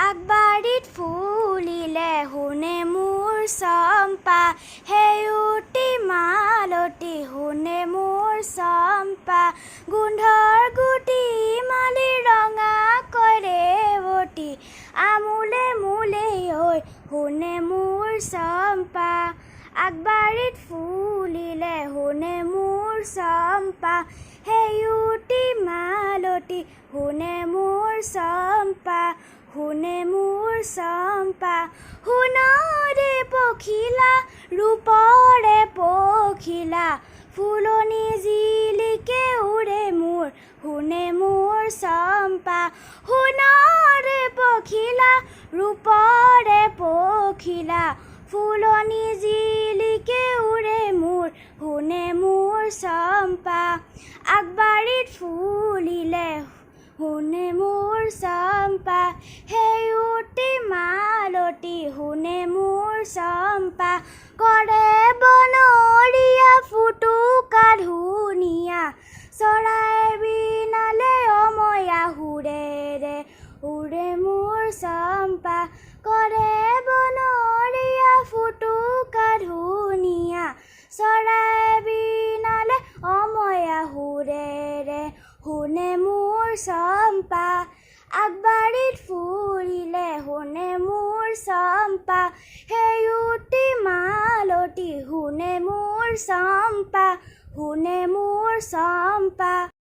আগবাৰীত ফুলিলে শুনে মোৰ চম্পা, সেউতী মালতী শুনে মোৰ চম্পা, গোন্ধৰ গুটি মালি ৰঙা কৰেৱতী, আমোলে মোলে ঐ শুনে মোৰ চম্পা। আগবাৰীত ফুলিলে শুনে মোৰ চম্পা, সেউতী মালতী শুনে মোৰ চম্পা, শুনে মোৰ চম্পা। সোণৰে পখিলা ৰূপৰে পখিলা, ফুলনি জিলিকে উৰে মোৰ শুনে মোৰ চম্পা। সোণৰে পখিলা ৰূপৰে পখিলা, ফুলনি জিলিকে উৰে মোৰ শুনে মোৰ চম্পা। আগবাৰীত ফুলিলে শুনে মোৰ চম্পা, সেউতী মালতী শুনে মোৰ চম্পা, কৰে বনৰীয়া ফুটুকা ধুনীয়া, চৰাই বিনালে অময়া সুৰেৰে উৰে মোৰ চম্পা, কৰে বনৰীয়া ফুটুকা ধুনীয়া, চৰাই বিনালে অময়া সুৰেৰে শুনে মোৰ চম্পা। আগবাৰীত ফুলিলে শুনে মোৰ চম্পা, সেউতী মালতী শুনে মোৰ চম্পা, শুনে মোৰ চম্পা।